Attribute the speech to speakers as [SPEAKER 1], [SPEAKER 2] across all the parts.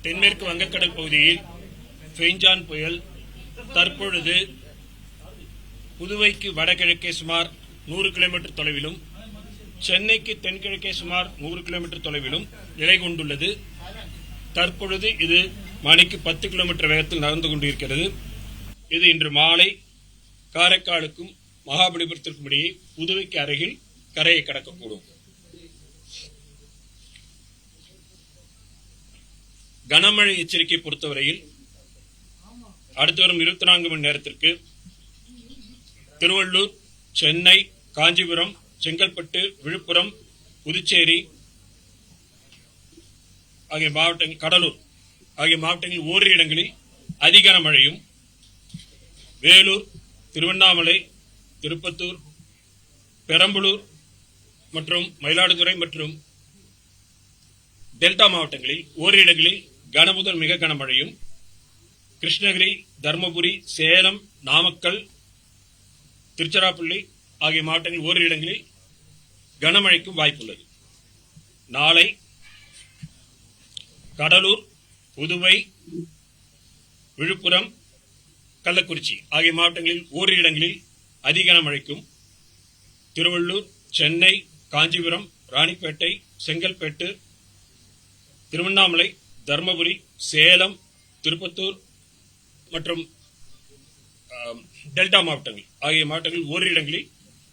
[SPEAKER 1] தென்மேற்கு வங்கக்கடல் பகுதியில் ஃபெய்ஞ்சான் புயல் தற்பொழுது புதுவைக்கு வடகிழக்கே சுமார் 100 கிலோமீட்டர் தொலைவிலும் சென்னைக்கு தென்கிழக்கே சுமார் 100 கிலோமீட்டர் தொலைவிலும் நிலை கொண்டுள்ளது. தற்பொழுது இது மணிக்கு 10 கிலோமீட்டர் வேகத்தில் நகர்ந்து கொண்டிருக்கிறது. இது இன்று மாலை காரைக்காலுக்கும் மகாபலிபுரத்திற்கும் இடையே புதுவைக்கு அருகில் கரையை கடக்கக்கூடும். கனமழை எச்சரிக்கை பொறுத்தவரையில் அடுத்து வரும் 24 மணி நேரத்திற்கு திருவள்ளூர், சென்னை, காஞ்சிபுரம், செங்கல்பட்டு, விழுப்புரம், புதுச்சேரி ஆகிய மாவட்டங்கள், கடலூர் ஆகிய மாவட்டங்களில் ஓரிரு இடங்களில் அதிக மழையும், வேலூர், திருவண்ணாமலை, திருப்பத்தூர், பெரம்பலூர் மற்றும் மயிலாடுதுறை மற்றும் டெல்டா மாவட்டங்களில் ஓரிரு இடங்களில் கனமுதல் மிக கனமழையும், கிருஷ்ணகிரி, தர்மபுரி, சேலம், நாமக்கல், திருச்சிராப்பள்ளி ஆகிய மாவட்டங்களில் ஓரிரு இடங்களில் கனமழைக்கும் வாய்ப்புள்ளது. நாளை கடலூர், புதுவை, விழுப்புரம், கள்ளக்குறிச்சி ஆகிய மாவட்டங்களில் ஓரிரு இடங்களில் அதிக கனமழைக்கும், திருவள்ளூர், சென்னை, காஞ்சிபுரம், ராணிப்பேட்டை, செங்கல்பட்டு, திருவண்ணாமலை, தர்மபுரி, சேலம், திருப்பத்தூர் மற்றும் டெல்டா மாவட்டங்கள் ஆகிய மாவட்டங்களில் ஓரிரு இடங்களில்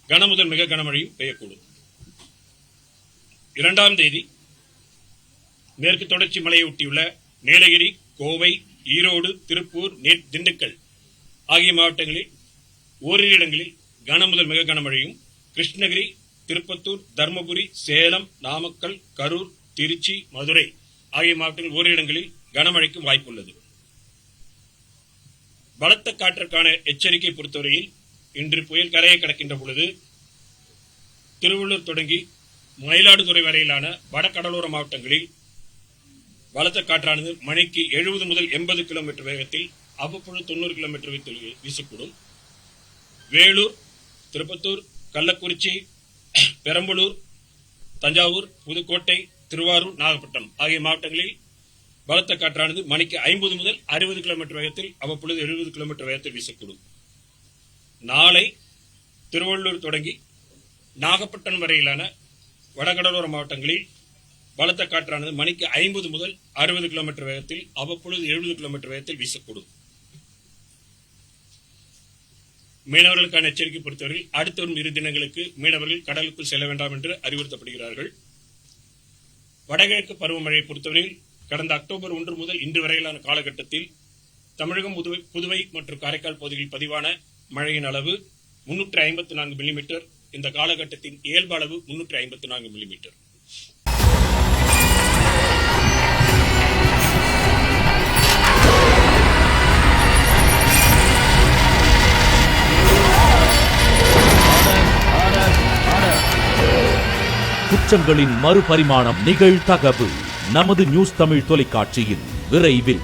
[SPEAKER 1] கனமுதல் மிக கனமழையும் பெய்யக்கூடும். 2ஆம் தேதி மேற்கு தொடர்ச்சி மலையை ஒட்டியுள்ள நீலகிரி, கோவை, ஈரோடு, திருப்பூர், திண்டுக்கல் ஆகிய மாவட்டங்களில் ஓரிரு இடங்களில் கனமுதல் மிக கனமழையும், கிருஷ்ணகிரி, திருப்பத்தூர், தர்மபுரி, சேலம், நாமக்கல், கரூர், திருச்சி, மதுரை ஆகிய மாவட்டங்களில் ஓரிரு இடங்களில் கனமழைக்கும் வாய்ப்புள்ளது. பலத்த காற்றுக்கான எச்சரிக்கை பொறுத்தவரையில் இன்று புயல் கரையை கடக்கின்ற பொழுது திருவள்ளூர் தொடங்கி மயிலாடுதுறை வரையிலான வடகடலோர மாவட்டங்களில் பலத்த காற்றானது மணிக்கு 70 முதல் 80 கிலோமீட்டர் வேகத்தில் அவ்வப்பொழுது 90 கிலோமீட்டர் வேகத்தில் வீசக்கூடும். வேலூர், திருப்பத்தூர், கள்ளக்குறிச்சி, பெரம்பலூர், தஞ்சாவூர், புதுக்கோட்டை, திருவாரூர், நாகப்பட்டினம் ஆகிய மாவட்டங்களில் பலத்த காற்றானது மணிக்கு 50 முதல் 60 கிலோமீட்டர் வேகத்தில் அவ்வப்பொழுது 70 கிலோமீட்டர் வேகத்தில் வீசக்கூடும். நாளை திருவள்ளூர் தொடங்கி நாகப்பட்டினம் வரையிலான வடகடலோர மாவட்டங்களில் பலத்த காற்றானது மணிக்கு 50 முதல் 60 கிலோமீட்டர் வேகத்தில் அவ்வப்பொழுது 70 கிலோமீட்டர் வேகத்தில் வீசக்கூடும். மீனவர்களுக்கான எச்சரிக்கை பொறுத்தவரையில் அடுத்த வரும் 2 தினங்களுக்கு மீனவர்கள் கடலுக்குள் செல்ல வேண்டாம் என்று அறிவுறுத்தப்படுகிறார்கள். வடகிழக்கு பருவமழையை பொறுத்தவரையில் கடந்த அக்டோபர் 1 முதல் இன்று வரையிலான காலகட்டத்தில் தமிழகம், புதுவை மற்றும் காரைக்கால் பகுதிகளில் பதிவான மழையின் அளவு 354 மில்லிமீட்டர். இந்த காலகட்டத்தின் இயல்பு அளவு 354 மில்லிமீட்டர்.
[SPEAKER 2] குற்றங்களின் மறுபரிமாணம் நிகழ்தகவு நமது நியூஸ் தமிழ் தொலைக்காட்சியில் விரைவில்.